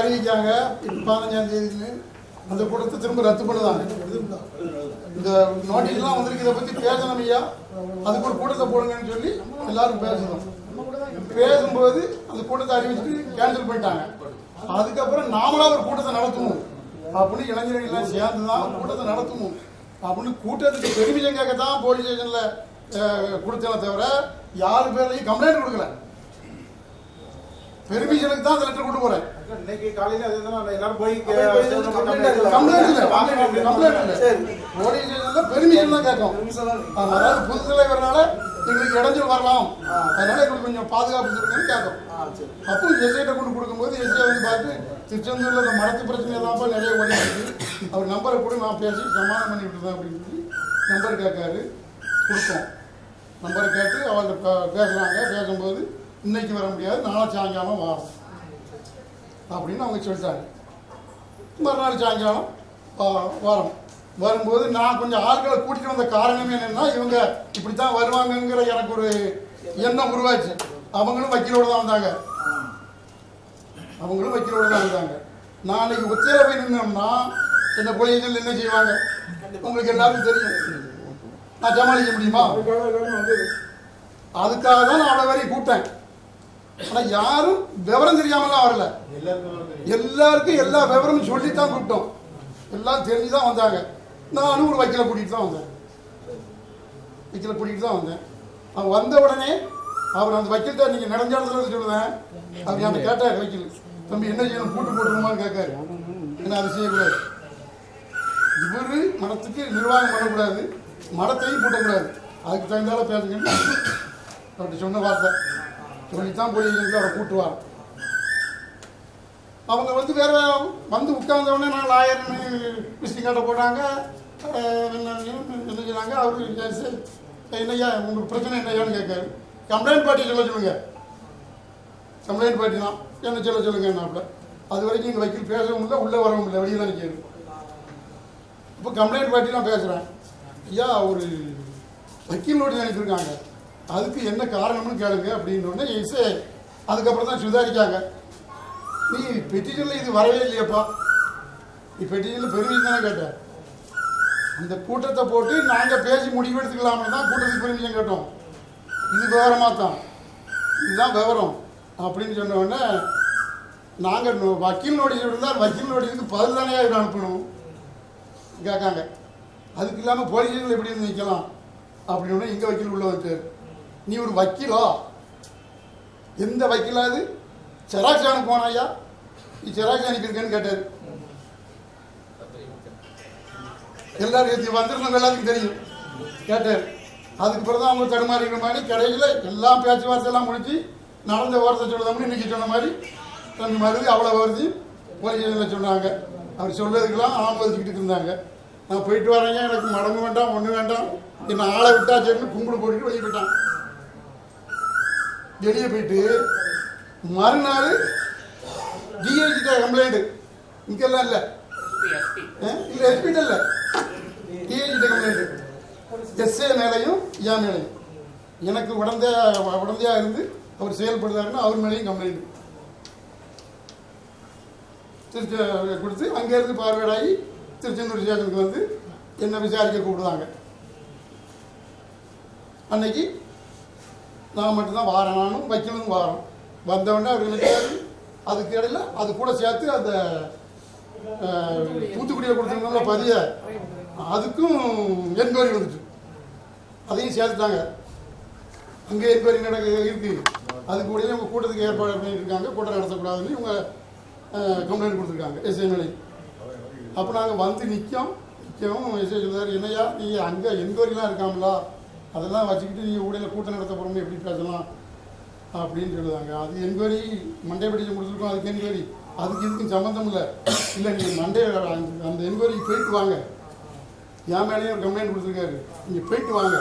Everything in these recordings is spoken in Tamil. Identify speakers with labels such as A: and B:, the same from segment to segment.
A: அறிவிக்காங்க 15ஆம் தேதின்னு. அந்த கூட்டத்தை திரும்ப ரத்து பண்ணுதாங்க. இந்த நோட்டீஸ்லாம் வந்திருக்கு, இதை பற்றி பேசணும் ஐயா, அதுக்கு ஒரு கூட்டத்தை போடுங்கன்னு சொல்லி எல்லாரும் பேசணும். பேசும்போது அந்த கூட்டத்தை அறிவிச்சுட்டு கேன்சல் பண்ணிட்டாங்க. அதுக்கப்புறம் நாமளாக ஒரு கூட்டத்தை நடத்தணும் அப்படின்னு இளைஞர்கள்லாம் சேர்ந்து தான் கூட்டத்தை நடத்தணும் அப்படின்னு கூட்டத்துக்கு பெருமிஷம் கேட்க தான் போலீஸ் ஸ்டேஷனில் கொடுத்தேனே தவிர யார் பேர்லையும் கம்ப்ளைண்ட் கொடுக்கல. பெர்மிஷனுக்கு தான் அந்த லெட்டர் கொண்டு போறேன்.
B: இன்னைக்கு காலையில அதுதான் எல்லாரும் போய்
A: கம்ப்ளைண்ட் இல்ல போலீஸ் ஸ்டேஷன்ல பெர்மிஷன் தான் கேட்கும். அதாவது புது தலைவர்னால எங்களுக்கு இடைஞ்சல் வரலாம், அதனால எங்களுக்கு கொஞ்சம் பாதுகாப்பு இருக்குன்னு கேட்கும். அப்போ எஸ்ஐட்ட கொண்டு கொடுக்கும்போது எஸ்ஐ வந்து பார்த்து திருச்செந்தூர்ல இந்த மடத்து பிரச்சனை தான் நிறைய ஓடி இருக்கு, அவர் நம்பரை கூட நான் பேசி சமாதானம் பண்ணி விட்டுருந்தேன் அப்படின்னு சொல்லி நம்பர் கேட்காரு. கொடுத்தோம். நம்பரை கேட்டு அவங்க பேசுறாங்க. பேசும்போது இன்னைக்கு வர முடியாது, நாளை சாயங்காலம் வரும் அப்படின்னு அவங்க சொல்லிட்டாங்க. மறுநாள் சாயங்காலம் வரோம். வரும்போது நான் கொஞ்சம் ஆட்களை கூட்டிட்டு வந்த காரணம் என்னன்னா, இவங்க இப்படித்தான் வருவாங்கங்கிற எனக்கு ஒரு எண்ணம் உருவாச்சு. அவங்களும் வக்கீலோடு தான் வந்தாங்க. நாளைக்கு உச்சையில போய் நின்னோம்னா இந்த பொலிகள் என்ன செய்வாங்க உங்களுக்கு எல்லாருக்கும் தெரியும். நான் சமாளிக்க முடியுமா? அதுக்காக தான் நான் அவ்வளோ வரையும் கூப்பிட்டேன். ஆனால் யாரும் விவரம் தெரியாமலாம் வரல. எல்லாருக்கும் எல்லா விவரமும் சொல்லித்தான் கூப்பிட்டோம். எல்லாம் தெரிஞ்சுதான் வந்தாங்க. நானும் ஒரு வக்கீலை கூட்டிகிட்டு தான் வந்தேன். அவன் வந்த உடனே அவர் அந்த வக்கீல்கிட்ட நீங்கள் நடந்த இடத்துல சொல்லுவேன். அவர் என்கிட்ட கேட்டார், வக்கீல் தம்பி என்ன செய்யணும், கூட்டு போட்டுருமான்னு கேட்காரு. என்ன அது செய்யக்கூடாது, இவர் மடத்துக்கு நிர்வாகம் பண்ணக்கூடாது, மடத்தையும் கூட்டக்கூடாது, அதுக்கு தகுந்தால பேசுங்கன்னு அவர்கிட்ட சொன்ன வார்த்தை சொல்லித்தான் போய் அவரை கூட்டுவார். அவங்க வந்து வேற வந்து உட்கார்ந்தவுடனே நான் லாயர் விசிட்டிங் கார்டை போட்டாங்க. என்ன சொன்னாங்க, அவரு என்னையா உங்களுக்கு பிரச்சனை என்னையான்னு கேட்காரு. கம்ப்ளைண்ட் பார்ட்டி சொல்லுங்க. கம்ப்ளைண்ட் பார்ட்டி தான் என்ன சொல்லுங்க என்னாப்ல. அது வரைக்கும் எங்கள் வக்கீல் பேசவும் இல்லை, உள்ளே வரவும் இல்லை, வெளியே தான் நிற்கிறது. இப்போ கம்ப்ளைண்ட் பார்ட்டி தான் பேசுகிறேன். ஐயா ஒரு வக்கீல் நோட்டீஸ் அனுப்பியிருக்காங்க, அதுக்கு என்ன காரணம்னு கேளுங்க அப்படின்னோடனே எஸ்ஏ அதுக்கப்புறம் தான் சுதாரிக்காங்க. நீ பெட்டிஷனில் இது வரவே இல்லையப்பா, நீ பெட்டிஷனில் பெருமிஷன் தானே கேட்ட, இந்த கூட்டத்தை போட்டு நாங்கள் பேசி முடிவு எடுத்துக்கலாம்னு தான் கூட்டத்துக்கு பெருமிஷன் கேட்டோம், இது விவரமாக தான், இதுதான் விவரம் அப்படின்னு சொன்ன உடனே நாங்கள் வக்கீல் நோட்டீஸ் இருந்தால் வக்கீல் நோட்டீஸுக்கு பதில் தானே அனுப்பணும் கேட்காங்க. அதுக்கு இல்லாமல் போலீஸ் ஸ்டேஷனில் எப்படி இருந்து நிற்கலாம் அப்படின்னு எங்கள் வக்கீல் உள்ள வச்சார். நீ ஒரு வக்கீலா, எந்த வக்கீலாவது செராக்ஸ் அனுப்புவானா ஐயா, நீ செராக்ஸ் அனுப்பியிருக்கேன்னு கேட்டார். எல்லாரும் வந்திருந்தவங்க எல்லாத்துக்கும் தெரியும் கேட்டார். அதுக்கு பிறகு தான் அவங்க தடுமாறிக்கிற மாதிரி கடையில் எல்லாம் பேச்சுவார்த்தை எல்லாம் முடிச்சு நடந்த வார்த்தை சொல்லுதாமனு இன்னைக்கு சொன்ன மாதிரி தம்பி மருதி அவ்வளோ வருது போலீஸ் சொன்னாங்க. அவர் சொல்றதுக்கெல்லாம் ஆமோதிச்சுக்கிட்டு இருந்தாங்க. நான் போயிட்டு வரேங்க, எனக்கு மடங்கு வேண்டாம் ஒன்று வேண்டாம், என்னை ஆளை விட்டா சரின்னு கும்பிடு போட்டுட்டு வெளியே போயிட்டான். வெளியே போயிட்டு மறுநாள் டிஐஜிட்ட கம்ப்ளைண்ட், இங்கெல்லாம் இல்லை இல்லை எஸ்பிட்ட இல்லை, டிஐஜிட்ட கம்ப்ளைண்ட், எஸ்ஏ மேலையும் என் மேலையும், எனக்கு உடந்தையா இருந்து அவர் செயல்படுறாருன்னா அவர் மேலேயும் கம்ப்ளைண்ட் திருச்சி கொடுத்து அங்கேருந்து பார்வையாகி திருச்செந்தூர் ஸ்டேஷனுக்கு வந்து என்ன விசாரிக்க கூப்பிடுவாங்க. அன்னைக்கு நான் மட்டும்தான் வாரேன், நானும் வக்கீலும் வாரோம். வந்தவொடனே அவர் நினைக்கிறாரு. அதுக்கு இடையில அது கூட சேர்த்து அந்த தூத்துக்குடியை கொடுத்துருந்தோம்ல பதிய, அதுக்கும் என்கொயரி வந்துச்சு, அதையும் சேர்த்துட்டாங்க. அங்கே என்கொயரி இருக்கு, அதுக்கு உடனே அவங்க கூட்டத்துக்கு ஏற்பாடு பண்ணிட்டு இருக்காங்க, கூட்டம் நடத்தக்கூடாதுன்னு இவங்க கம்ப்ளைண்ட் கொடுத்துருக்காங்க எஸ்ஐ மேலே. அப்போ நாங்கள் வந்து நிற்கவும் எஸ்ஐ சொல்லுறாரு, என்னையா நீங்கள் அங்கே என்கொயரிலாம் இருக்காங்களா, அதெல்லாம் வச்சுக்கிட்டு நீங்கள் ஊடையில் கூட்டம் நடத்த போகிறோம்னு எப்படி பேசலாம் அப்படின்னு சொல்லுவாங்க. அது என்கொயரி மண்டே படிச்சு முடிச்சிருக்கோம், அதுக்கு என்கொயரி அதுக்கு இதுக்கும் சம்மந்தம் இல்லை. இல்லை நீங்கள் மண்டே அந்த என்கொயரிக்கு போயிட்டு வாங்க, என் மேலேயும் ஒரு கம்ப்ளைண்ட் கொடுத்துருக்காரு, நீங்கள் போயிட்டு வாங்க,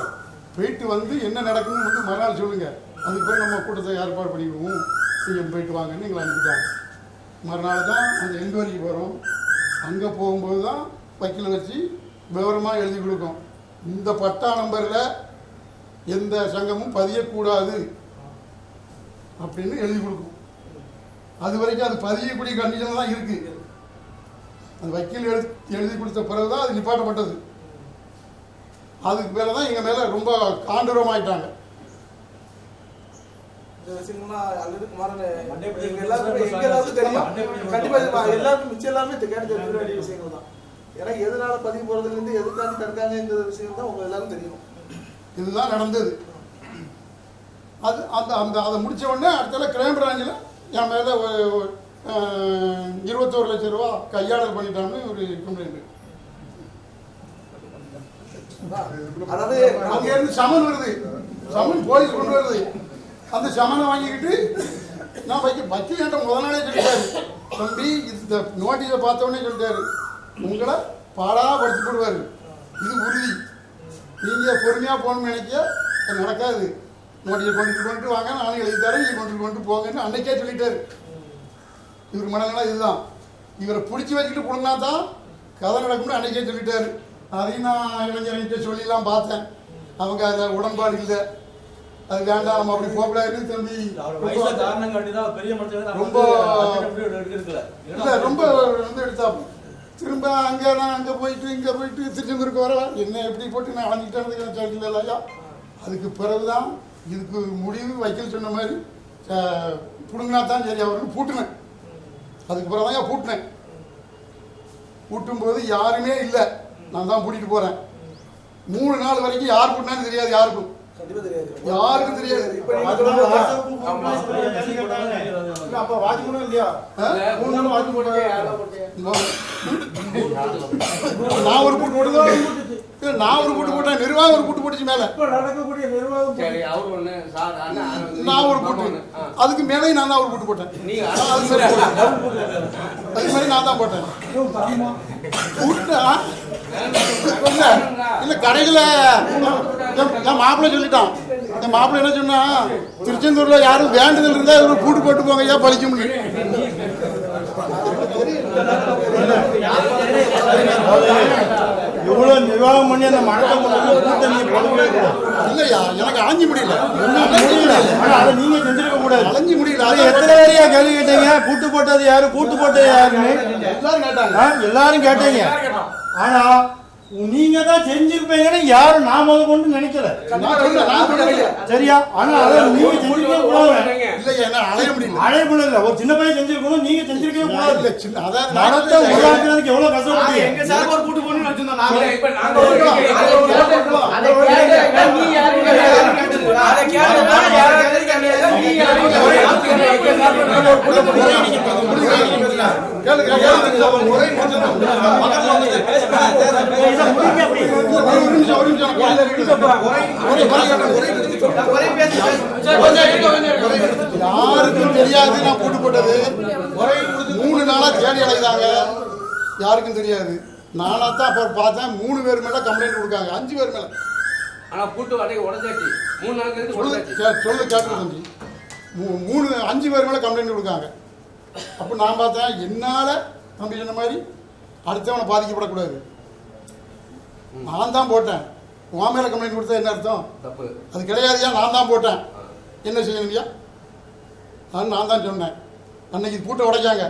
A: போயிட்டு வந்து என்ன நடக்குன்னு வந்து மறுநாள் சொல்லுங்கள், அதுக்கு பிறகு நம்ம கூட்டத்தை ஏற்பாடு பண்ணிடுவோம், நீங்கள் போயிட்டு வாங்கன்னு எங்களை அனுப்பிட்டாங்க. மறுநாள் தான் அந்த என்கொயரிக்கு போகிறோம். அங்கே போகும்போது தான் வக்கீலை வச்சு விவரமாக எழுதி கொடுக்கும். இந்த பட்டா நம்பரில் எந்த சங்கமும் பதியக்கூடாது அப்படின்னு எழுதி கொடுக்கும். அது வரைக்கும் அது பதியக்கூடிய கண்டிஷன் தான் இருக்கு. அந்த வக்கீல் எழுதி கொடுத்த பிறகுதான் அது நிப்பாட்டப்பட்டது. அதுக்கு மேலே தான் எங்கள் மேலே ரொம்ப காண்டூரமாயிட்டாங்க.
B: இந்த விஷயங்கள்லாம் ஆல்ரெடி குமாரன் எல்லாருக்கும் தெரியும். கண்டிப்பா எல்லாருக்கும் மிச்சம் எல்லாமே தெரிஞ்சுக்க வேண்டிய விஷயங்கள் தான். ஏன்னா எதனால பதிவு போறதுலேருந்து எதுக்காக தடுக்காங்கிற விஷயம் தான் உங்க எல்லாரும் தெரியும்.
A: இதுதான் நடந்தது. அது அந்த அந்த அதை முடித்த உடனே அடுத்த கிரைம் பிராஞ்சில் என் மேலே 21 லட்சம் ரூபா கையாடல் பண்ணிட்டான்னு ஒரு கம்ப்ளைண்ட்.
B: அதாவது
A: அங்கே இருந்து சமன் வருது, சமன் போலீஸ் கொண்டு வருது. அந்த சமனை வாங்கிக்கிட்டு நான் வக்கீல் என்கிட்ட முதல் நாளே சொல்லிட்டாரு, தம்பி இந்த நோட்டீஸை பார்த்தோன்னே சொல்லிட்டாரு, உங்களை பாடாப்படுத்தி போடுவார், இது உறுதி, நீங்கள் பொறுமையாக போகணும்னு நினைக்க அது நடக்காது, நோட்டீஸை கொண்டு வாங்க, நானும் எழுதி தரேன், நீங்கள் கொண்டு போங்கன்னு அன்னைக்கே சொல்லிட்டாரு. இவர் மனதெல்லாம் இதுதான், இவரை பிடிச்சி வச்சுக்கிட்டு போனா தான் கதை நடக்கும்னு அன்னைக்கே சொல்லிட்டாரு. அதையும் நான் இளைஞர்கிட்ட சொல்லிலாம் பார்த்தேன். அவங்க அதில் உடன்பாடு இல்லை, அது வேண்டாம், நம்ம அப்படி போகக்கூடாதுன்னு தம்பி ரொம்ப இல்லை ரொம்ப வந்து எடுத்தாப்பு. திரும்ப அங்கே போயிட்டு இங்கே போயிட்டு திருச்செந்தூருக்கு வர என்ன எப்படி போட்டு நான் அழைஞ்சிட்டேன்னு சொல்லல இல்லையா. அதுக்கு பிறகுதான் இதுக்கு முடிவு வக்கீல் சொன்ன மாதிரி பிடுங்கினா தான் சரி அவருக்கு பூட்டினேன். அதுக்கு பிறகு தான் பூட்டினேன். பூட்டும்போது யாருமே இல்லை, நான் தான் பூட்டிட்டு போகிறேன். 3 நாள் வரைக்கும் யார் பூட்டினான்னு தெரியாது, யாருக்கும் யாருக்கும் தெரியாது. நான் ஒரு பூட்டு போட்டுதான், நான் ஒரு பூட்டு போட்டேன், நிர்வாகம் ஒரு பூட்டு போட்டுச்சு மேல, நான் ஒரு பூட்டு, அதுக்கு மேலே நான் தான் ஒரு பூட்டு போட்டேன். அது மாதிரி நான் தான் போட்டேன். இல்ல கடையில என் மாப்பிள்ளை சொல்லிட்டான். என் மாப்பிள்ளை என்ன சொன்னா, திருச்செந்தூர்ல யாரும் வேண்டுதல் இருந்தா ஒரு பூட்டு போட்டு போங்க, ஏன் பழிக்க முடியும்.
C: இவ்வளவு நிர்வாகம் பண்ணி அந்த மனத்தை
A: இல்லையா, எனக்கு அலைஞ்சு முடியல,
C: அதை நீங்க செஞ்சிருக்க கூடாது,
A: அலைஞ்சு முடியல.
C: அது எத்தனை பேரையா கேள்வி கேட்டீங்க, பூட்டு போட்டது யாரு, பூட்டு போட்டது யாருன்னு எல்லாரும் கேட்டீங்க. ஆனா நீங்க தான் செஞ்சிருப்பீங்கன்னு யாரும் நான் முதல் கொண்டு நினைக்கல, சரியா? ஆனா அதை நீங்க செஞ்சிருக்க கூடாது. அலைய முடியல, ஒரு சின்ன பையன் செஞ்சிருக்கணும், நீங்க செஞ்சிருக்கவே கூடாது. மனத்தை உருவாக்குறதுக்கு எவ்வளவு கஷ்டப்பட்டீங்க.
A: யாருக்கும் தெரியாது நான் பூட்டு போட்டது. 3 நாளா தேடி அலைதாங்க, யாருக்கும் தெரியாது. நானா தான் அப்புறம் பார்த்தேன், 3 பேர் மேல கம்ப்ளைண்ட் கொடுக்காங்க, 5 பேர் மேல.
D: ஆனா பூட்டு வாடகை உடஞ்சாச்சு, 3 நாளுக்கு
A: சொல்லு கேட்டு தம்பி, 5 பேர் மேல கம்ப்ளைண்ட் கொடுக்காங்க. அப்போ நான் பார்த்தேன், என்னால தம்பி சொன்ன மாதிரி அடுத்தவனை பாதிக்கப்படக்கூடாது, நான் தான் போட்டேன். உன் மேல கம்ப்ளைண்ட் கொடுத்தா என்ன அர்த்தம்?
D: தப்பு. அது
A: கிடையாதுயா, நான் தான் போட்டேன், என்ன செய்யணும்யா? நான் தான் சொன்னேன். அன்னைக்கு பூட்டை உடைச்சாங்க,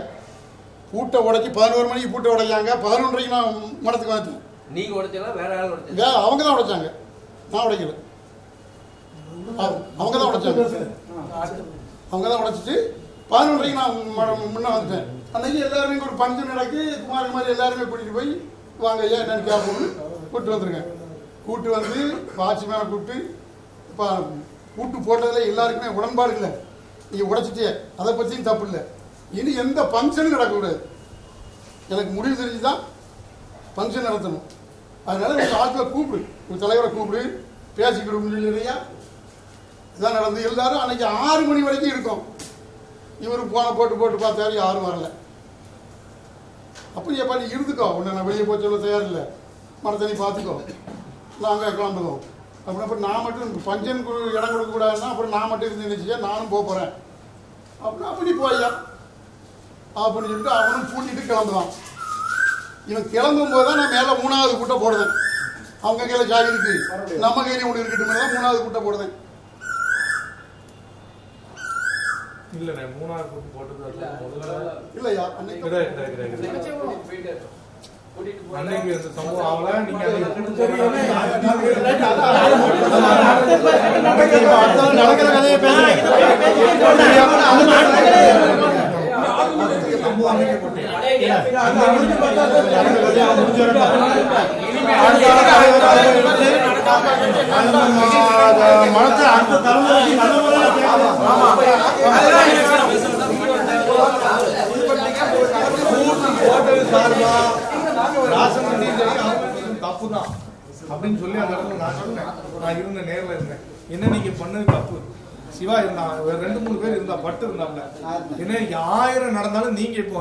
A: பூட்டை உடைச்சி 11 மணிக்கு பூட்டை உடைச்சாங்க, 11:30 நான் மனத்துக்கு வந்துட்டேன்.
D: நீங்க உடைச்சா வேற ஆள் உடைச்சா?
A: அவங்க தான் உடைச்சாங்க, நான் உடைக்கல. அவங்க தான் உடைச்சாங்க, அவங்க தான் உடைச்சிட்டு 11:30 நான் முன்ன வந்துட்டேன். அன்னைக்கு எல்லாருமே ஒரு பஞ்சு நடக்கு, குமாரி மாதிரி எல்லாருமே கூட்டிட்டு போய் வாங்க ஐயா என்னன்னு கேட்போம்னு கூப்பிட்டு வந்துருக்கேன். கூப்பிட்டு வந்து வாட்ச்மேனை கூப்பிட்டு, இப்போ கூட்டு போட்டதில் எல்லாருக்குமே உடன்பாடு இல்லை, நீங்கள் உடைச்சிட்டே, அதை பற்றியும் தப்பு இல்லை, இனி எந்த ஃபங்க்ஷனும் நடக்கக்கூடாது, எனக்கு முடிவு தெரிஞ்சு தான் ஃபங்க்ஷன் நடத்தணும். அதனால உங்கள் ஆட்களை கூப்பிடு, உங்கள் தலைவரை கூப்பிடு, பேசிக்கிடுன்னு சொல்லி இல்லையா. இதான் நடந்து. எல்லாரும் அன்னைக்கு 6 மணி வரைக்கும் இருக்கும். இவரு போன போட்டு பார்த்தாரு, யாரும் வரல. அப்போ எப்போ நீ இருந்துக்கோ, உன்னை நான் வெளியே போய் சொல்ல தயார் இல்லை, மரத்தை நீ பார்த்துக்கோ, நாங்கள் கிளம்புவோம் அப்படின்னு. அப்புறம் நான் மட்டும் பஞ்சனுக்கு இடம் கொடுக்கக்கூடாதுன்னா அப்புறம் நான் மட்டும் இருந்து நினைச்சியா, நானும் போகிறேன் அப்படின்னா அப்படி போய்யா அப்படின்னு சொல்லிட்டு அவனும் பூட்டிட்டு கிளம்புவான். இவன் கிளம்பும் போது தான் நான் மேலே 3வது கூட்டை போடுவேன். அவங்க கையில் ஜாதி இருக்கு, நம்ம கையில ஒன்று இருக்கட்டும் தான் 3வது கூட்டை போடுவேன்.
E: இல்ல மூணாவது கூட்டு போட்டது
A: இல்லையா
E: அன்னைக்கு இந்த சம்பவம் ஆகல. நீங்க
C: நடக்கிற கதையை பேசுறேன். மனத்தை அடுத்த தலைமுறைக்கு நல்ல
E: தப்புதான் அப்படின்னு சொல்லி அந்த இடத்துல நான் சொன்னேன். நான் இருந்த நேரில் இருந்தேன். என்ன நீங்க பண்ணது தப்பு. சிவா இருந்தான், 2-3 பேர் இருந்தா, பட்டு இருந்தாப்ல. என்ன 1000 நடந்தாலும் நீங்க இப்போ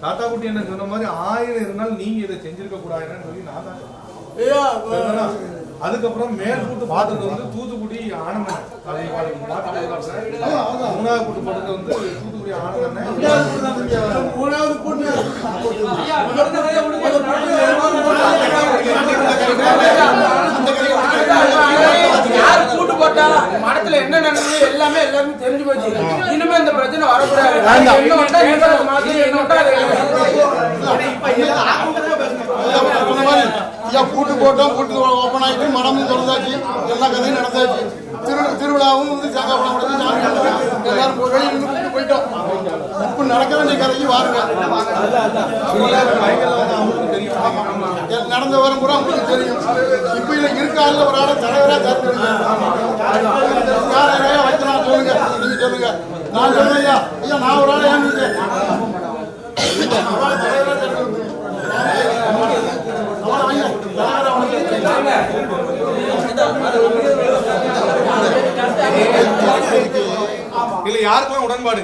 E: தாத்தா குட்டி என்ன சொன்ன மாதிரி 1000 இருந்தாலும் நீங்க இதை செஞ்சிருக்க கூடாதுன்னு சொல்லி நான் தான். அதுக்கப்புறம் மேல் கூட்டு பார்த்தது வந்து தூத்துக்குடி ஆனந்தன். மூணாவது கூட்டு போட்டது வந்து தூத்துக்குடி ஆனந்தன்.
C: மூணாவது கூட்டு
F: யாரு கூட்டு போட்டா மடத்துல என்ன நடந்தது எல்லாமே எல்லாரும் தெரிஞ்சு போச்சு. இனிமே இந்த பிரச்சனை வரக்கூடாது.
A: கூட்டு போட்டோம், கூட்டு ஓப்பன் ஆகிட்டு மடமும் திறந்தாச்சு, எல்லா கதையும் நடந்தாச்சு. திருவிழாவும் வந்து தேங்காய் பழம் எல்லாரும் வெளியே நின்று போயிட்டோம். இப்ப நடக்க வேண்டிய கதைக்கு வாருங்க. நடந்த வரும் கூட உங்களுக்கு தெரியும். இப்ப இதுல இருக்கால ஒரு ஆளை தலைவரா யாரையா வைத்தனா சொல்லுங்க, நீங்க சொல்லுங்க. நான் சொல்றேன் ஐயா, நான் ஒரு ஆளை ஏன்
E: இல்ல யாருக்குமே உடன்பாடு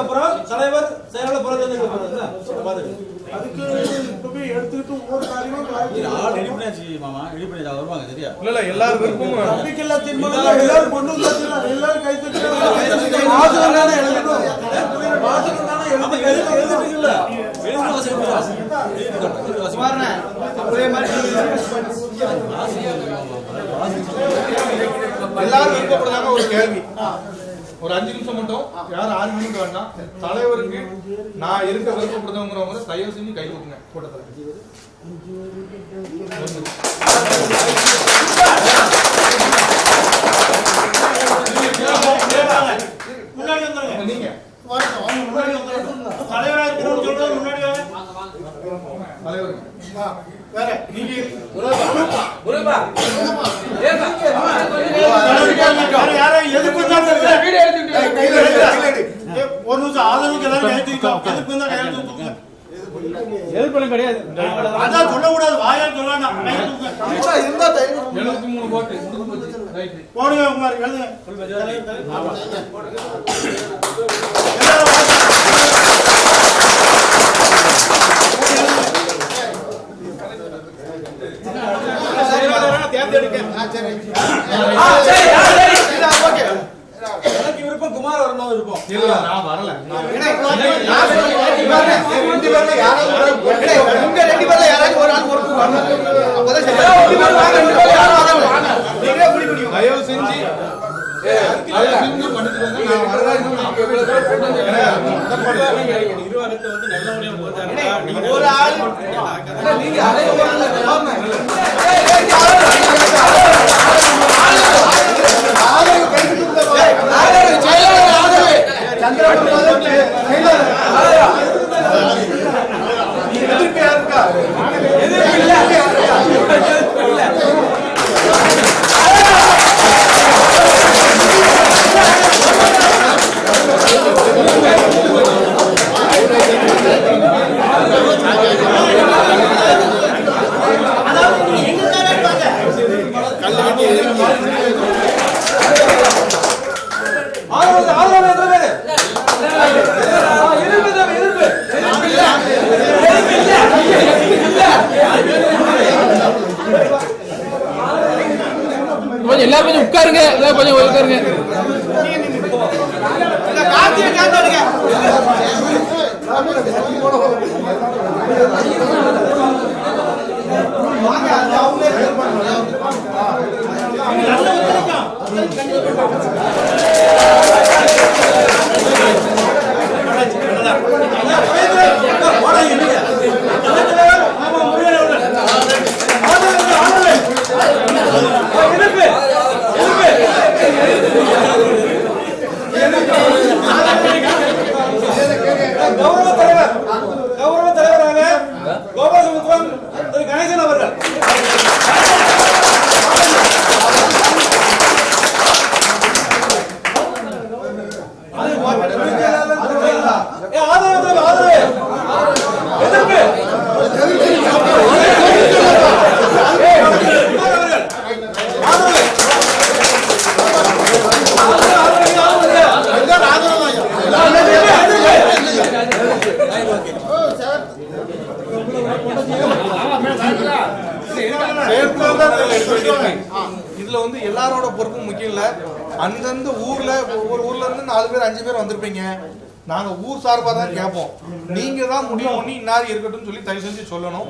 G: அப்புறம் தலைவர் செயலாளர் புறத்து
B: அதுக்கு இப்பவே எடுத்துக்கிட்டு ஒவ்வொரு காரியமும்
G: வருவாங்க சரியா
E: இல்ல எல்லாரும் விருப்பமும்
B: நம்பிக்கையில்லா தீர்மானம் எல்லாரும் கொண்டு வந்தாச்சு. எல்லாரும் கை தட்டி வாசகம் தானே எழுதணும். வாசகம் தானே எழுதுறீங்கல்ல.
E: எல்லாரும் விருப்பப்படுறாங்க. ஒரு கேள்வி, ஒரு 5 நிமிஷம் மட்டும் யாரும் ஆர்குமெண்ட் வேண்டாம். தலைவருக்கு நான் இருக்க விருப்பப்படுறவங்கிறவங்க தயவு செஞ்சு கை தூக்குங்க கூட்டத்தில்.
C: முன்னாடி வந்துருங்க.
E: நீங்க
C: முன்னாடி வந்துருங்க. தலைவரா இருக்கிறவங்க சொல்றது முன்னாடி
E: தலைவர்
C: வேற நீங்க யாரோ எதுக்கு ஒரு நிமிஷம் ஆதரவுக்கு எல்லாரும் கையெழுத்திட்டோம். எதுக்கு வந்தா கையெழுத்து
G: எதிர்ப்பு கிடையாது.
C: அதான் சொல்லக்கூடாது, வாயால் சொல்லலாம்.
B: இருந்தா
E: 73 ஓட்டு
C: போடுங்க குமார், எழுதுங்க.
G: எனக்கு விருப்பம் குமார் வரணும் விருப்பம்.
E: இல்ல நான் வரல. தயவு செஞ்சு
B: ஒரு ஆள் நீங்க எதிர்ப்பு
G: ஆதரவு எத்தனை பேரு? எதிர்ப்பு தான், எதிர்ப்பு.
F: கொஞ்சம் எல்லாரும் கொஞ்சம் உட்காருங்க, எல்லாரும் கொஞ்சம் உட்காருங்க.
G: கார்த்திகை காத்தாடுங்க. கௌரவ தலைவராக கோபாலசமுத்திரம் திரு கணேசன் அவர்கள். ஆதரவு ஆதரவு எதிர்ப்பு
E: இதுல வந்து எல்லாரோட பொறுப்பும் முக்கியம் இல்ல. அந்தந்த ஊர்ல ஒவ்வொரு ஊர்ல இருந்து 4 பேர் 5 பேர் வந்திருப்பீங்க. நாங்க ஊர் சார்பா தான் கேட்போம். நீங்க தான் முடிவு பண்ணி இன்னார் இருக்கட்டும் சொல்லி தயவு செஞ்சு சொல்லணும்,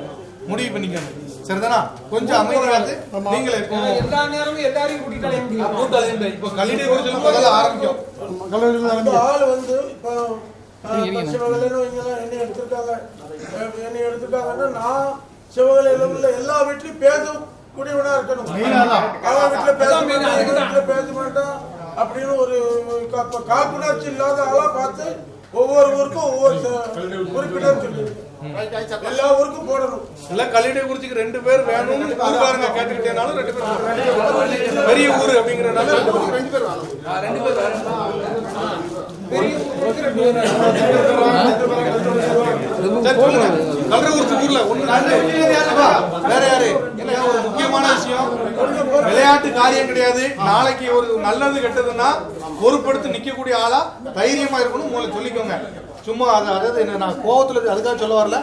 E: முடிவு பண்ணிக்கணும். சரிதானா? கொஞ்சம் அமைதியாவது நீங்களே
F: எல்லா நேரமும் எல்லாரையும் கூட்டிட்டு
E: இப்போ கல்லிடை குறிச்சு முதல்ல ஆரம்பிக்கும்.
B: ஆள் வந்து இப்போ சிவகலைன்னு என்னை எடுத்துட்டாங்கன்னா நான் சிவகலையில் உள்ள எல்லா வீட்லையும் பேசக்கூடியவனா இருக்கணும். அவன் வீட்டில் பேச மாட்டான், எங்க வீட்டில் பேச மாட்டான் அப்படின்னு ஒரு காப்புணர்ச்சி இல்லாத ஆளா பார்த்து ஒவ்வொரு ஊருக்கும் ஒவ்வொரு குறிப்பிடம் சொல்லி எல்லா ஊருக்கும் போடணும்.
E: இல்ல கல்லிடை குறிச்சிக்கு 2 பேர் வேணும் ஊர்காரங்க கேட்டுக்கிட்டேனாலும் 2 பேர் பெரிய ஊரு அப்படிங்கறனால 2 பேர் வேற யாரு? ஒரு முக்கியமான விஷயம், விளையாட்டு காரியம் கிடையாது. நாளைக்கு ஒரு நல்லது கெட்டதுன்னா பொறுப்படுத்தி நிக்கக்கூடிய ஆளா தைரியமா இருக்கணும். மூளை சொல்லிக்கோங்க. சும்மா அதாவது என்ன, நான் கோவத்துல அதுக்காக சொல்ல வரல.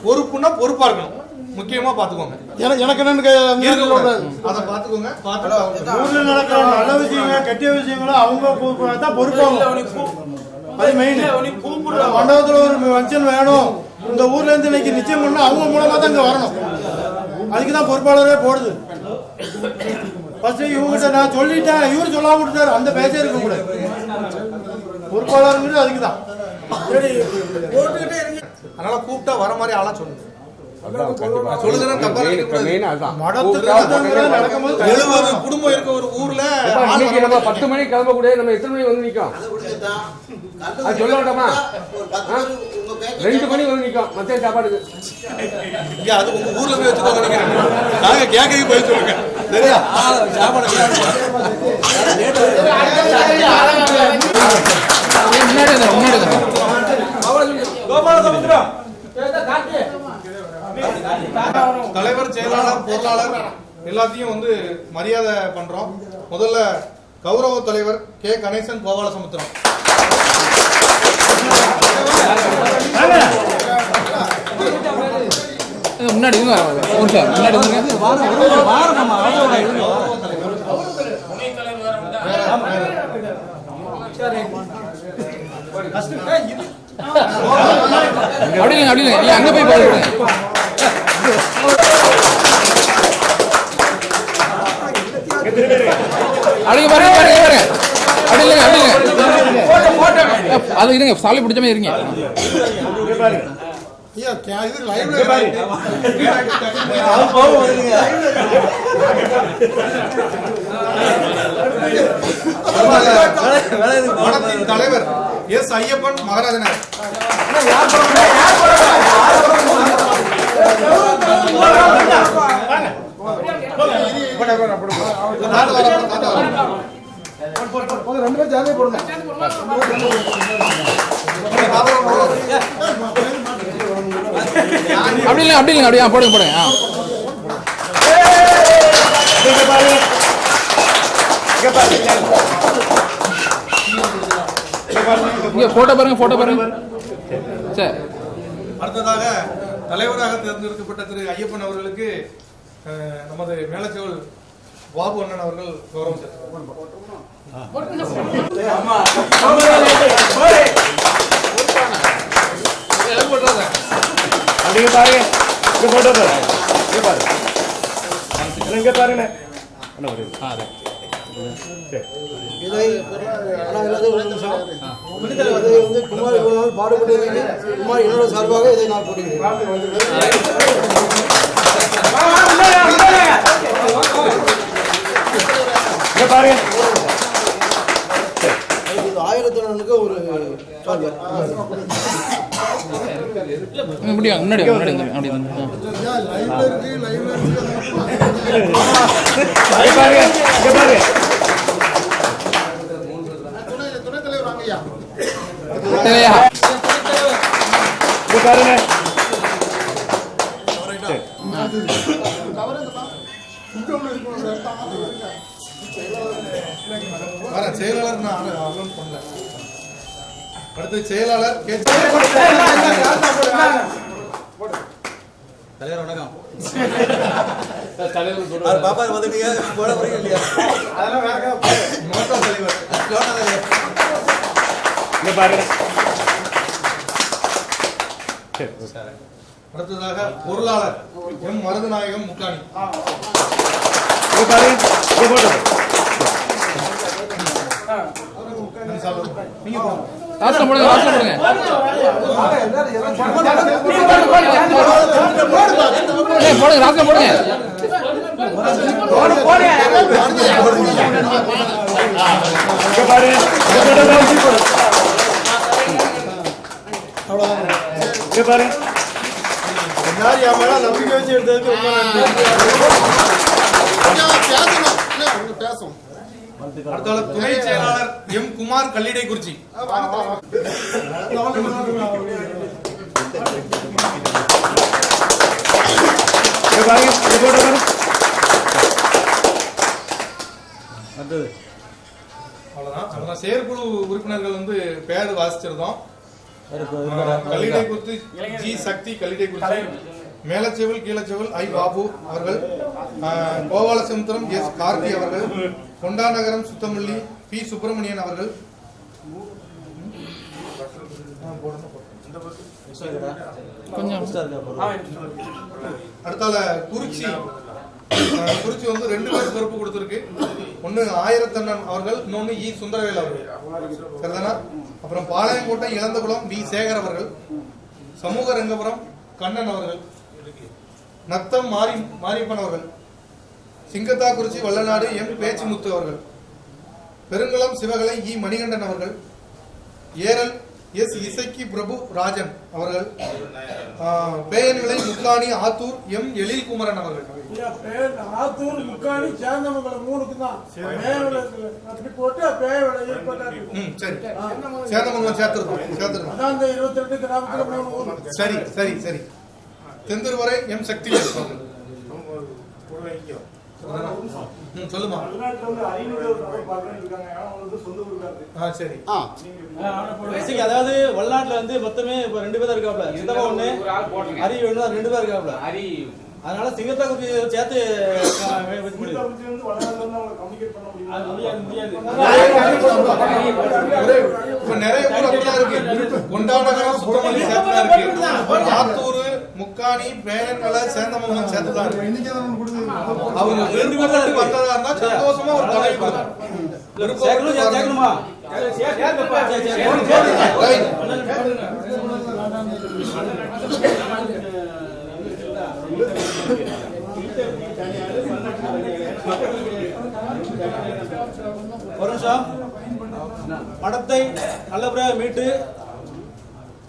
E: பொறுப்புன்னா பொறுப்பா இருக்கணும். முக்கியமா பாத்துக்கோங்க.
A: எனக்கு என்னன்னு
E: அதை பாத்துக்கோங்க.
C: ஊர்ல நடக்கிற நல்ல விஷயங்கள் கெட்ட விஷயங்களும் அவங்க தான் பொறுப்பாங்க. அது மெயின். மண்டபத்துல ஒரு ஃபங்க்ஷன் வேணும், இந்த ஊர்ல இருந்து இன்னைக்கு நிச்சயம் பண்ணா அவங்க மூலமா தான் இங்க வரணும். அதுக்கு தான் பொறுப்பாளரே போடுது. ஃபர்ஸ்ட் இவங்கிட்ட நான் சொல்லிட்டேன், இவரு சொல்லாம விட்டுட்டாரு, அந்த பேச்சே இருக்க கூடாது. பொறுப்பாளருங்கிறது அதுக்கு தான்.
E: அதனால கூப்பிட்டா வர மாதிரி ஆளா சொல்லுங்க. சொல்லுங்க. 70 குடும்பம் இருக்க ஒரு ஊர்ல
D: 10 மணிக்கு கிளம்ப கூட நம்ம எத்தனை மணி வந்து நிற்கும்? அது சொல்ல வேண்டாமா? 2 மணி வந்து நிற்கும் மத்திய சாப்பாடுக்கு.
E: அது உங்க ஊர்ல போய் வச்சுக்கோங்க. நாங்க கேட்க போய் சொல்லுங்க. சரியா? சாப்பாடு
G: கோபாலசமுத்திரம்
E: தலைவர், செயலாளர், பொருளாளர் எல்லாத்தையும் வந்து மரியாதை பண்றோம். முதல்ல கௌரவ தலைவர் கே கணேசன் கோபாலசமுத்திரம்.
F: முன்னாடி அப்படி நீ அங்க போய் பாருங்க. அப்படிங்க பாருங்க பாருங்க பாருங்க. அப்படி இல்லைங்க அப்படி இல்லைங்க. அது இருங்க, சாலை பிடிச்ச மாதிரி இருங்க.
E: தலைவர் எஸ் ஐயப்பன் மகாராஜனர்.
F: அப்படி இல்லைங்க அப்படி இல்லைங்க அப்படியா போடுங்க போடுங்க. போட்டோ பாருங்க சரி.
E: அடுத்ததாக தலைவராக தேர்ந்தெடுக்கப்பட்ட திரு ஐயப்பன் அவர்களுக்கு நமது மேலச்செவல் பாபு அண்ணன் அவர்கள் கௌரவம்
G: பாருங்க
C: இதை ஒரு நிமிஷம் இதை வந்து குமார் இவ்வளவு நாள் பாடுபட்டு குமார் என்னோட சார்பாக இதை நான் போடுகிறேன்.
G: பாருங்க
C: இது 1001 ஒரு
F: முன்னாடி
A: துணைத் தலைவர் வாங்கய்யா.
G: பாருங்க
E: செயலாளர் நான் அலோன் பண்ணல. அடுத்து செயலாளர்
G: தலைவர் வணக்கம்.
F: தலைவர்
G: பாப்பா வந்துட்டீங்க போட போறீங்க இல்லையா?
E: அதெல்லாம் வேற நோட்டா தலைவர்
G: இங்க பாருங்க.
E: அடுத்ததாக பொருளாளர் எம் மருதநாயகம் முக்காணி.
G: இங்க பாருங்க. இங்க போடுங்க.
E: நீங்க போங்க.
F: ராஸ்ல போடுங்க ராஸ்ல போடுங்க.
G: இங்க பாருங்க. இங்க பாருங்க.
C: எல்லாரும் என் மேல நம்பிக்கை வச்சு எடுத்ததுக்கு ரொம்ப நன்றி.
A: பேசும்.
E: அடுத்த துணை செயலாளர் எம் குமார் கல்லிடை குறிச்சி. அவ்வளவுதான். செயற்குழு உறுப்பினர்கள் வந்து பேர் வாசிச்சிருந்தோம். கல்லிடை குறித்து ஜி சக்தி கல்லிடை குறிச்சி, மேலச்செவல் கீழச்செவல் ஐ பாபு அவர்கள், கோபாலசமுத்திரம் எஸ் கார்த்தி அவர்கள், கொண்டாநகரம் சுத்தமல்லி பி சுப்பிரமணியன் அவர்கள், அடுத்தால குறிச்சி வந்து 2 பேர் பொறுப்பு கொடுத்திருக்கு. ஒன்னு ஆயிரத்தண்ணன் அவர்கள், இன்னொன்னு இ சுந்தரவேல் அவர்கள். சரிதானா? அப்புறம் பாளையங்கோட்டை இளந்தகுளம் வி சேகர் அவர்கள், சமூக ரங்கபுரம் கண்ணன் அவர்கள், நத்தம் மாரியப்பன் அவர்கள், சிங்கத்தாக்குறிச்சி வல்லநாடு எம் பேச்சிமுத்து அவர்கள், பெருங்குளம் சிவகலை இ மணிகண்டன் அவர்கள், ஏரல் எஸ் இசக்கி பிரபு ராஜன் அவர்கள், பேயன்விளை முக்காணி ஆத்தூர் எம் எழில் குமரன் அவர்கள்.
C: ஆத்தூர் முக்காணி சேந்தமங்கலம் 3க்கு தான் அப்படி போட்டு
E: சரி, சேந்தமங்கலம் சேர்த்துருக்கோம்.
C: அதான் இந்த 22 கிராமத்துல 3 ஊர்.
E: சரி சரி சரி. தெந்திருவரை எம் சக்தி அவர்கள். சொல்லுமா. சரி.
G: அதாவது வல்லாட்டுல வந்து மொத்தமே 2 பேர் இருக்காப்ல. சித்தப்பா 1, ஹரி 2 பேர் இருக்காப்ல. அதனால சிங்கத்தா குறிச்சி சேர்த்து
E: நிறைய ஊர் அப்படிதான் இருக்கு. கொண்டாநகரம் சுத்தமல்லி சேர்த்துதான் இருக்கு. ஆத்தூர் முக்காணி பேரன்களை சேந்தமங்கலம் சேர்த்துதான் இருக்கு. அவங்க 2 பேர் வந்ததா இருந்தா சந்தோஷமா ஒரு பதவி
G: சேர்க்கணுமா? ஒரு நிமிஷம். படத்தை நல்லபடியாக மீட்டு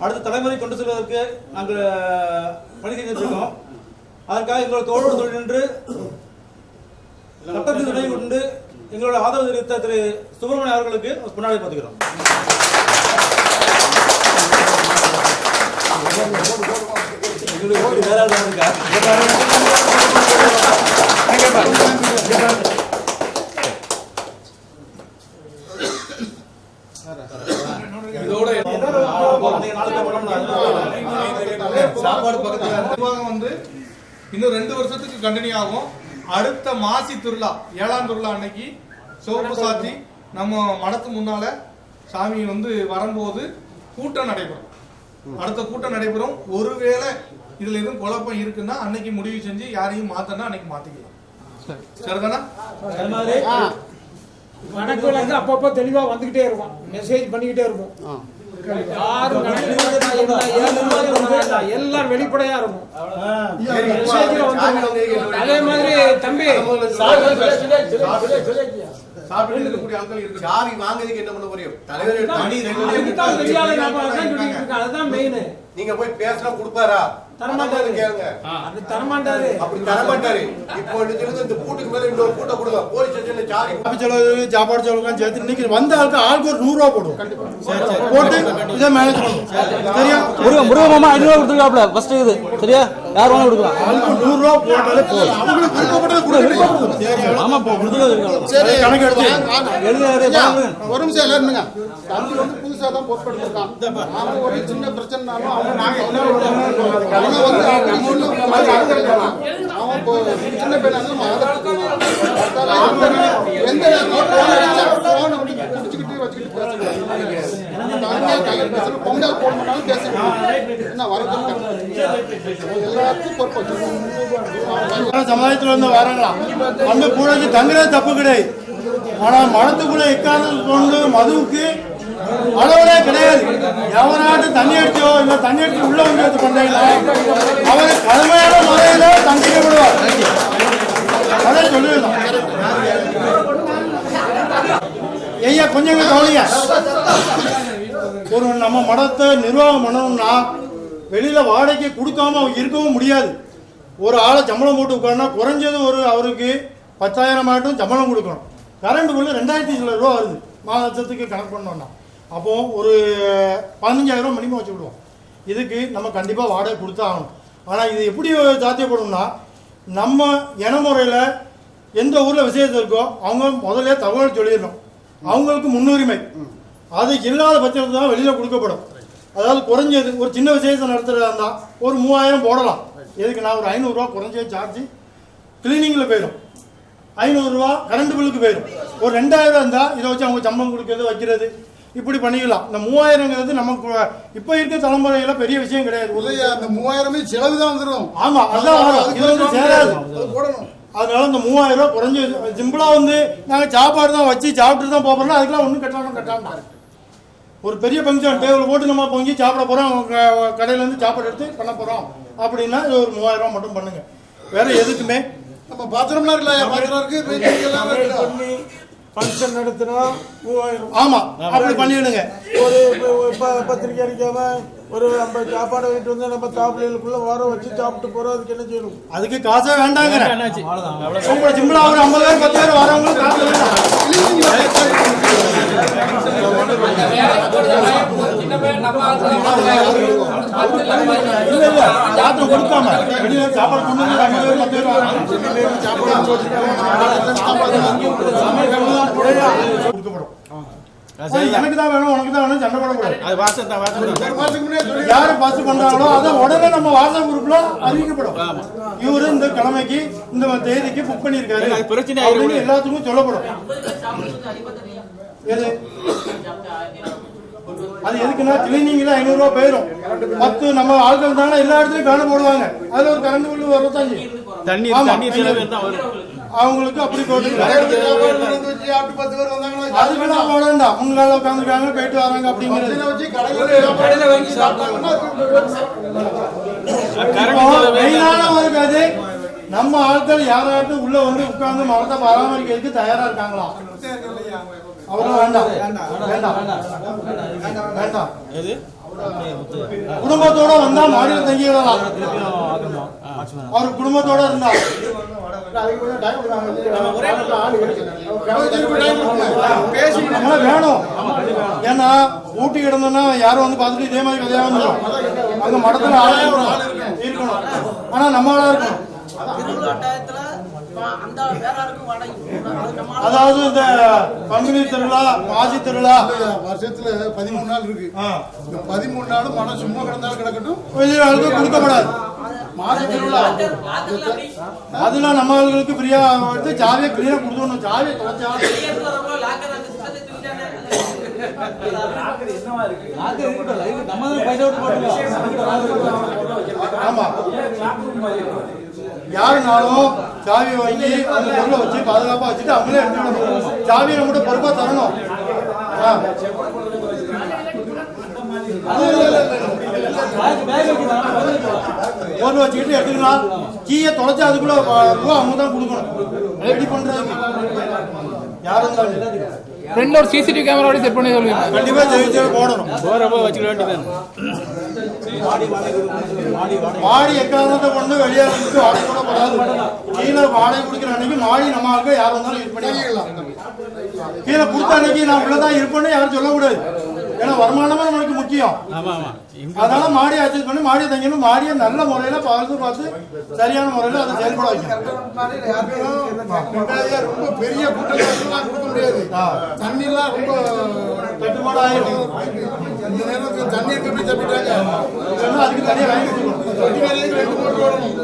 G: அடுத்த தலைமுறை கொண்டு செல்வதற்கு நாங்கள் பணி செய்திருக்கோம். அதற்காக எங்களோட தோழோடு தொழில் நின்று சட்டத்தின் துணை கொண்டு எங்களோட ஆதரவு தெரிவித்த திரு சுப்பிரமணியன் அவர்களுக்கு முன்னாடி பார்த்துக்கிறோம். வேற ஆள் இருக்கா?
E: இன்னும் 2 வருஷத்துக்கு கண்டினியூ ஆகும். அடுத்த மாசி திருவிழா 7ஆம் திருவிழா அன்னைக்கு சோப்பு சாத்தி நம்ம மடத்து முன்னால சாமி வரும்போது கூட்டம் நடைபெறும். அடுத்த கூட்டம் நடைபெறும். ஒருவேளை இதுல எதுவும் குழப்பம் இருக்குன்னா அன்னைக்கு முடிவு செஞ்சு யாரையும் மாத்தனா அன்னைக்கு மாத்திக்கலாம். சரிதானா?
F: வணக்கம் அப்பப்போ தெளிவா வந்துகிட்டே இருக்கும், மெசேஜ் பண்ணிக்கிட்டே இருக்கும். யாரும் எல்லாரும் வெளிப்படையா இருக்கும். அதே மாதிரி தம்பி
H: சாவி வாங்குறதுக்கு என்ன பண்ண முடியும்? தலைவர்
F: அதுதான் மெயின்.
H: நீங்க போய் பேசினா கொடுப்பாரா? தரமாட்டாரு. கேளுங்க,
F: அது தரமாட்டாரு.
H: அப்படி தரமாட்டாரு. இப்போ இந்த கூட்டுக்கு மேல இன்னொரு கூட்ட கொடுங்க. போலீஸ் ஸ்டேஷன்ல சாவி
C: செலவு சாப்பாடு செலவு சேர்த்து இன்னைக்கு வந்த ஆளுக்கு ஒரு 100 ரூபா போடுவோம். போட்டு இதை மேனேஜ் பண்ணுவோம். சரியா?
G: முருகமாமா 500 கொடுத்துருக்காப்ல ஃபர்ஸ்ட் இது. சரியா? யார் வேணா கொடுக்கலாம்.
C: ஆளுக்கு 100 ரூபா போட்டாலே போதும். அவங்களுக்கு விருப்பப்பட்டது கொடுக்கணும்.
G: ஆமா போ கொடுத்துருக்காங்க.
A: சரி,
C: கணக்கு எடுத்து
A: ஒரு நிமிஷம் எல்லாருங்க. தம்பி புதுசா தான் பொறுப்பெடுத்திருக்கான். அவன் ஒரு சின்ன பிரச்சனைனாலும் அவன் சின்ன பையனா எந்த போன் குடிச்சுக்கிட்டு வச்சுக்கிட்டு பேச பொங்கல் போன் பண்ணாலும் பேசணும். என்ன வரது எல்லாத்துக்கும் பொறுப்பு
C: சமுதாயத்துல வராங்களா அந்த கூடக்கு தங்குறது தப்பு கிடையாது. ஆனா மனத்துக்குள்ள எக்காந்து கொண்டு மதுவுக்கு அளவுலே கிடையாது. எவனாட்டு தண்ணி அடிச்சோ இல்ல தண்ணி அடிச்சு உள்ள வந்து பண்ணீங்களா அவரை கடுமையான முறையில தண்டிக்கப்படுவார். அதே சொல்லிடலாம். ஐயா கொஞ்சம் கவனிங்க. ஒரு நம்ம மடத்தை நிர்வாகம் பண்ணணும்னா வெளியில வாடகைக்கு கொடுக்காம அவங்க இருக்கவும் முடியாது. ஒரு ஆளை சம்பளம் போட்டு உட்கார்னா குறைஞ்சது அவருக்கு 10,000 ஆட்டும் சம்பளம் கொடுக்கணும். கரண்ட் பில்லு 2,000 ரூபா வருது மாதத்துக்கு கணக்கு பண்ணோம்னா. அப்போ ஒரு 15,000 ரூபா மினிமம் வச்சு விடுவோம். இதுக்கு நம்ம கண்டிப்பாக வாடகை கொடுத்தா ஆகணும். ஆனால் இது எப்படி சாத்தியப்படும்னா நம்ம இனமுறையில் எந்த ஊரில் விசேஷம் இருக்கோ அவங்க முதல்ல தகவல் சொல்லிடணும். அவங்களுக்கு முன்னுரிமை. அது இல்லாத பட்சத்தில் தான் வெளியில் கொடுக்கப்படும். அதாவது குறைஞ்சது ஒரு சின்ன விசேஷம் நடத்துகிறதா இருந்தால் ஒரு 3,000 போடலாம். எதுக்கு நான் ஒரு 500 ரூபா குறைஞ்ச சார்ஜ் கிளீனிங்கில் போயிடும். 500 ரூபா கரண்ட் பில்லுக்கு போயிடும். ஒரு 2,000 இருந்தால் இதை வச்சு அவங்க சம்பளம் கொடுக்கறது வைக்கிறது இப்படி பண்ணிக்கலாம். இந்த 3,000ங்கிறது நமக்கு இப்போ இருக்க தலைமுறையில பெரிய விஷயம் கிடையாது.
A: அந்த 3,000 செலவு தான் வந்துடும்.
C: ஆமா, அதான் இது சேராது போடணும். அதனால இந்த 3,000 ரூபா குறைஞ்சு சிம்பிளா நாங்கள் சாப்பாடு தான் வச்சு சாப்பிட்டு தான் போகிறோம்னா அதுக்கெல்லாம் ஒன்றும் கட்டாண்டா. ஒரு பெரிய ஃபங்க்ஷன் டேபிள் போட்டு நம்ம பொங்கி சாப்பிட போகிறோம், கடையிலேருந்து சாப்பாடு எடுத்து பண்ண போகிறோம் அப்படின்னா இது ஒரு 3,000 ரூபா மட்டும் பண்ணுங்க. வேற எதுக்குமே
A: நம்ம பாத்திரம்லாம் இருக்குல்ல,
B: ஃபங்க்ஷன் நடத்தினா 3,000.
C: ஆமா, அப்படி பண்ணிடுங்க.
B: ஒரு பத்திரிக்கை அடிக்காம ஒரு நம்ம சாப்பாடு வாங்கிட்டு வந்து நம்ம தாப்பிள்ளைகளுக்குள்ள வர வச்சு சாப்பிட்டு போறோம். அதுக்கு என்ன செய்யணும்?
C: அதுக்கு காசே வேண்டாங்க. சிம்பிளா ஒரு 50,000 10,000 வரவங்களுக்கு காசு வேண்டாம். சாத்திரம் கொடுக்காம வெளியில சாப்பாடு கொண்டு வந்து 50,000 கொடுக்கப்படும். எனக்கு தான் வேணும் உனக்கு தான் வேணும் சண்டை போடக்கூடாது. யாரு பாஸ் பண்றாங்களோ அதை உடனே நம்ம வாட்ஸ்அப் குரூப்ல அறிவிக்கப்படும். இவரு இந்த கிழமைக்கு இந்த தேதிக்கு புக் பண்ணிருக்காரு அப்படின்னு எல்லாத்துக்கும் சொல்லப்படும். அது எதுக்குன்னா கிளீனிங்ல 500 ரூபா போயிடும். 10 நம்ம ஆட்கள் இருந்தாங்கன்னா எல்லா இடத்துலயும் பேனர் போடுவாங்க. அதுல ஒரு கரண்ட் பில்லு வரதான் அவங்களுக்கு அப்படி அதுக்கெல்லாம் வேண்டாம். முன்னால உட்காந்துருக்காங்க போயிட்டு வராங்க அப்படிங்கிறது மெயினான ஒரு கதை. நம்ம ஆட்கள் யாராட்டும் உள்ள உட்கார்ந்து மரத்தை பராமரிக்கிறதுக்கு தயாரா இருக்காங்களா? அவ்வளவு வேண்டாம் வேண்டாம் வேண்டாம். குடும்பத்தோட வந்தா மாடியில் தங்கிடலாம். அவர் குடும்பத்தோட இருந்தா வேணும். ஏன்னா ஊட்டி கிடந்தோம்னா யாரும் பார்த்துட்டு இதே மாதிரி கதையா வந்துடும். அங்க மடத்துல இருக்கணும். ஆனா நம்ம ஆளா இருக்கணும். அதாவது இந்த பங்குனி திருவிழா மாசி திருவிழா
A: வருஷத்துல 13 நாள் இருக்கு. 13 நாளும் மனம் சும்மா கிடந்தாலும் கிடக்கட்டும்,
C: வெளிய ஆளுக்கு கொடுக்கப்படாது.
A: மாச திருவிழா
C: அதெல்லாம் நம்ம ஆளுகளுக்கு ஃப்ரீயா வந்து சாவியை கிளியரா கொடுத்துடணும். சாவியை தொலைச்சா ஆமா யாருனாலும் சாவியை வாங்கி அந்த பொருளை வச்சு பாதுகாப்பா வச்சுட்டு அவங்களே எடுத்துக்கணும். சாவியை நம்மகிட்ட பொறுப்பா தரணும். பொருள் வச்சுக்கிட்டு எடுத்துக்கலாம். கீயை தொலைச்சா அது கூட ரூபா அவங்க தான் கொடுக்கணும். ரெடி பண்றதுக்கு யாரும் இருந்தாலும்
F: ஃப்ரெண்ட்ல ஒரு சிசிடிவி கேமராவோட செட் பண்ணி சொல்லுங்க.
C: கண்டிப்பா ஜெயிச்சு போடணும்.
G: வச்சுக்க வேண்டியது
C: மாடி எக்காரணத்தை கொண்டு வெளியே இருந்து வாடகை கூட போடாது. கீழே வாடகை கொடுக்குற அன்னைக்கு மாடி நம்ம ஆளுக்கு யார் வந்தாலும் யூஸ் பண்ணிக்கலாம். கீழே கொடுத்த அன்னைக்கு நான் உள்ளதான் இருப்பேன்னு யாரும் சொல்லக்கூடாது. ஏன்னா வருமானமா நம்மளுக்கு முக்கியம். அதனால மாடி அட்ஜஸ்ட் பண்ணி மாடியை தங்கணும். மாடியை நல்ல முறையில பார்த்து சரியான முறையில அதை செயல்பட வைக்கணும்.
A: ரொம்ப பெரிய கூட்டம் கொடுக்க முடியாது. தண்ணிலாம் ரொம்ப
C: தட்டுப்பாடு ஆயிடும்.
A: இந்த நேரத்துக்கு தண்ணீர் கம்மி தப்பிட்டாங்க.
C: அதுக்கு தனியாக வாங்கி வச்சுக்கணும்.
A: 2 மோட்டர் ஓடணும்.